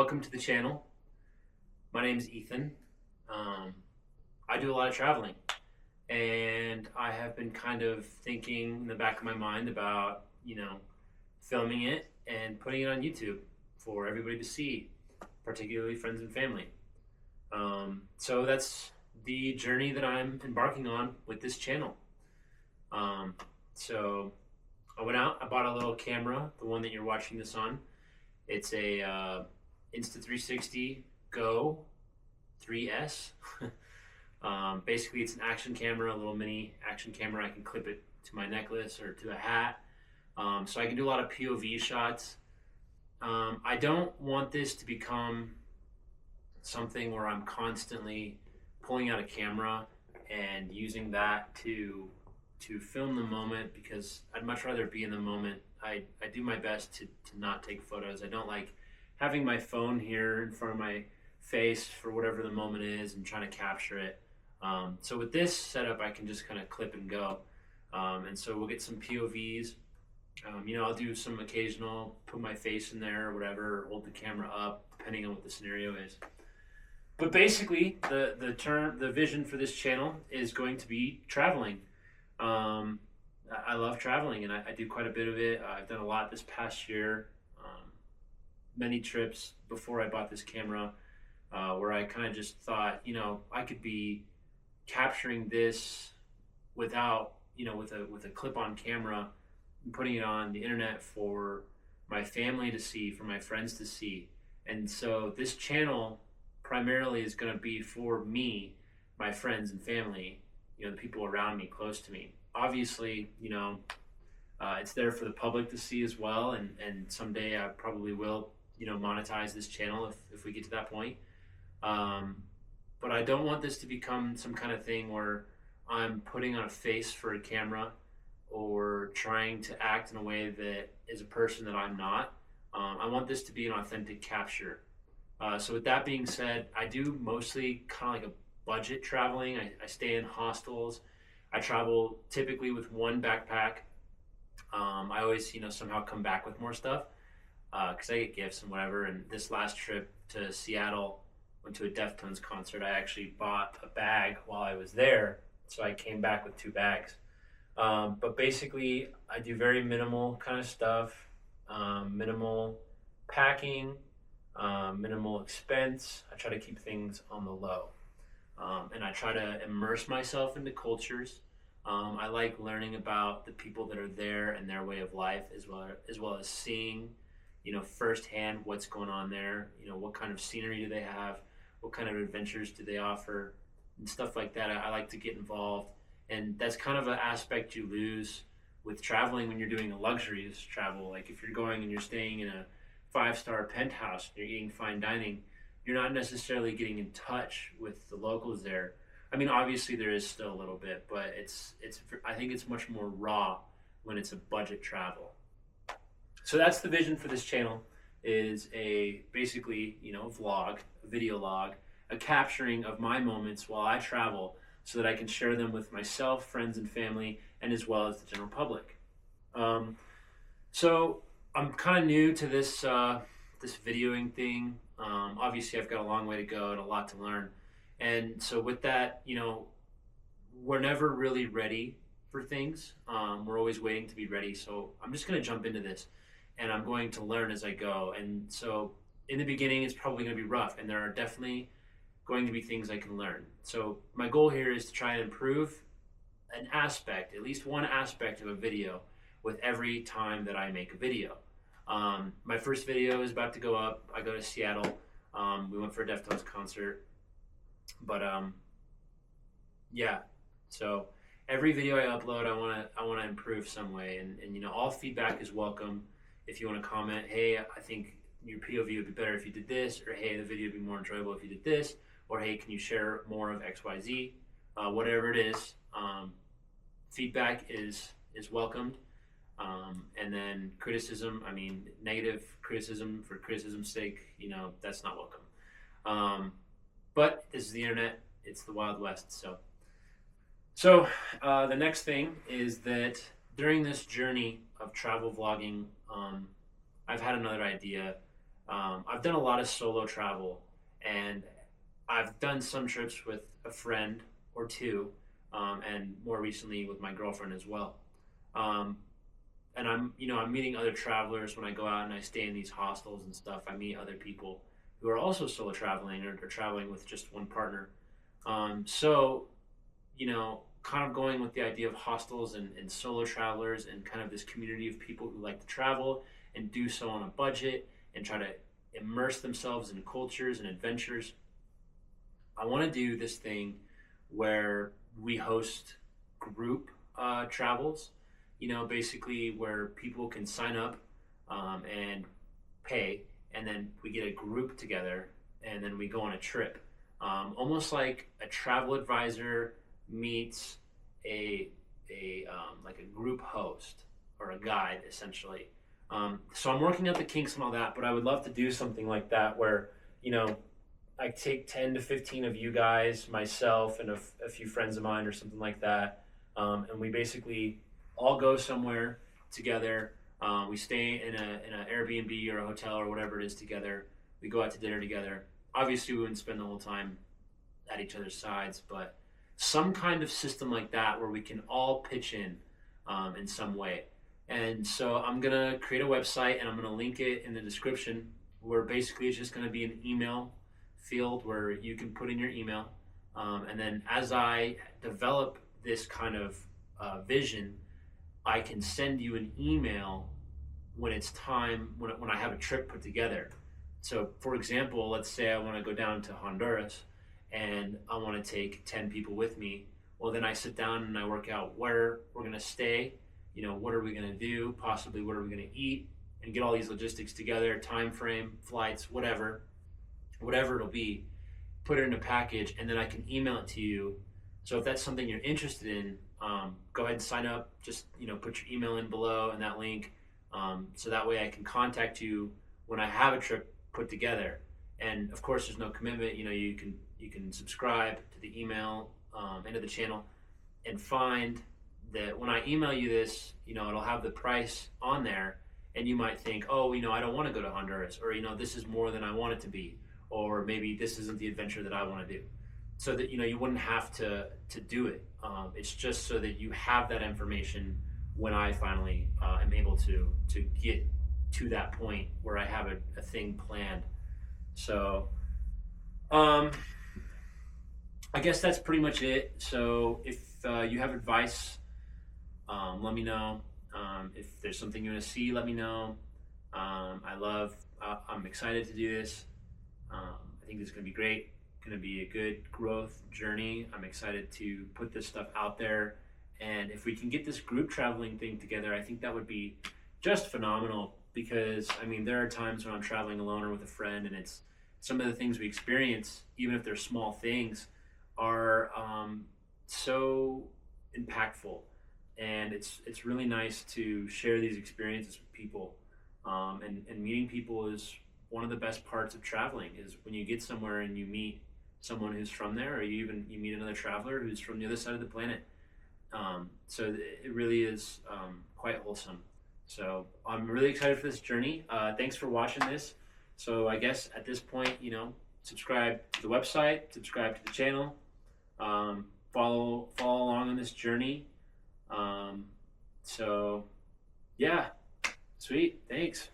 welcome to the channel. My name is Ethan. I do a lot of traveling, and I have been kind of thinking in the back of my mind about, filming it and putting it on YouTube for everybody to see, particularly friends and family. So that's the journey that I'm embarking on with this channel. So I went out, I bought a little camera, the one that you're watching this on. It's a Insta360 Go 3S. Basically, it's an action camera, a little mini action camera. I can clip it to my necklace or to a hat. So I can do a lot of POV shots. I don't want this to become something where I'm constantly pulling out a camera and using that to film the moment, because I'd much rather be in the moment. I do my best to not take photos. I don't like having my phone here in front of my face for whatever the moment is and trying to capture it. So with this setup, I can just kind of clip and go. And so we'll get some POVs. I'll do some occasional, put my face in there or whatever, hold the camera up, depending on what the scenario is. But basically, the vision for this channel is going to be traveling. I love traveling, and I do quite a bit of it. I've done a lot this past year, many trips before I bought this camera, where I kind of just thought, I could be capturing this without, with a clip-on camera and putting it on the internet for my family to see, for my friends to see. And so this channel primarily is going to be for me, my friends and family, the people around me, close to me. Obviously, it's there for the public to see as well, and someday I probably will, monetize this channel if we get to that point. But I don't want this to become some kind of thing where I'm putting on a face for a camera or trying to act in a way that is a person that I'm not. I want this to be an authentic capture. So with that being said, I do mostly kind of like a budget traveling. I stay in hostels. I travel typically with one backpack. I always, somehow come back with more stuff because I get gifts and whatever. And this last trip to Seattle, went to a Deftones concert. I actually bought a bag while I was there, so I came back with 2 bags. But basically, I do very minimal kind of stuff, minimal packing, minimal expense. I try to keep things on the low. And I try to immerse myself into cultures. I like learning about the people that are there and their way of life, as well as seeing, firsthand what's going on there. What kind of scenery do they have? What kind of adventures do they offer? And stuff like that. I like to get involved. And that's kind of an aspect you lose with traveling when you're doing a luxurious travel. Like if you're going and you're staying in a 5-star penthouse, and you're eating fine dining, you're not necessarily getting in touch with the locals there. I mean, obviously there is still a little bit, but I think it's much more raw when it's a budget travel. So that's the vision for this channel, is basically, vlog, a video log, a capturing of my moments while I travel so that I can share them with myself, friends and family, and as well as the general public. So I'm kind of new to this videoing thing. Obviously I've got a long way to go and a lot to learn. And so with that, we're never really ready for things. We're always waiting to be ready. So I'm just going to jump into this, and I'm going to learn as I go. And so in the beginning, it's probably going to be rough, and there are definitely going to be things I can learn. So my goal here is to try and improve an aspect, at least one aspect of a video with every time that I make a video. My first video is about to go up. I go to Seattle. We went for a Deftones concert. But yeah. So every video I upload, I want to improve some way, and all feedback is welcome. If you want to comment, hey, I think your POV would be better if you did this, or hey, the video would be more enjoyable if you did this, or hey, can you share more of XYZ? Whatever it is, feedback is welcomed. And then criticism, negative criticism for criticism's sake, that's not welcome. But this is the internet, it's the Wild West. So the next thing is that during this journey of travel vlogging, I've had another idea I've done a lot of solo travel, and I've done some trips with a friend or two, and more recently with my girlfriend as well. Um, and I'm meeting other travelers when I go out and I stay in these hostels and stuff. I meet other people who are also solo traveling or traveling with just one partner. So, kind of going with the idea of hostels and solo travelers and kind of this community of people who like to travel and do so on a budget and try to immerse themselves in cultures and adventures. I want to do this thing where we host group travels, basically where people can sign up and pay, and then we get a group together and then we go on a trip. Almost like a travel advisor meets a, like a group host or a guide, essentially. So I'm working out the kinks and all that, but I would love to do something like that where, you know, I take 10 to 15 of you guys, myself, and a few friends of mine or something like that. And we basically all go somewhere together. We stay in an Airbnb or a hotel or whatever it is together. We go out to dinner together. Obviously, we wouldn't spend the whole time at each other's sides, but some kind of system like that where we can all pitch in some way. And so I'm going to create a website and I'm going to link it in the description where basically it's just going to be an email field where you can put in your email. And then as I develop this kind of vision, I can send you an email when it's time, when I have a trip put together. So, for example, let's say I want to go down to Honduras and I want to take 10 people with me. Well, then I sit down and I work out where we're going to stay, what are we going to do, possibly what are we going to eat, and get all these logistics together, time frame, flights, whatever it'll be, put it in a package, and then I can email it to you. So if that's something you're interested in, go ahead and sign up. Just put your email in below in that link, so that way I can contact you when I have a trip put together. And of course, there's no commitment. You can subscribe to the email and to the channel, and find that when I email you this, it'll have the price on there, and you might think, oh, I don't want to go to Honduras, or this is more than I want it to be, or maybe this isn't the adventure that I want to do. So that you wouldn't have to do it. It's just so that you have that information when I finally am able to get to that point where I have a thing planned. So I guess that's pretty much it. So if you have advice, let me know. If there's something you want to see, let me know. I'm excited to do this. I think this is going to be great. Going to be a good growth journey. I'm excited to put this stuff out there. And if we can get this group traveling thing together, I think that would be just phenomenal, because there are times when I'm traveling alone or with a friend, and it's some of the things we experience, even if they're small things, are so impactful. And it's really nice to share these experiences with people. And meeting people is one of the best parts of traveling, is when you get somewhere and you meet someone who's from there, or you meet another traveler who's from the other side of the planet. So it really is quite wholesome. So I'm really excited for this journey. Thanks for watching this. So I guess at this point, subscribe to the website, subscribe to the channel, follow along on this journey. So yeah, sweet. Thanks.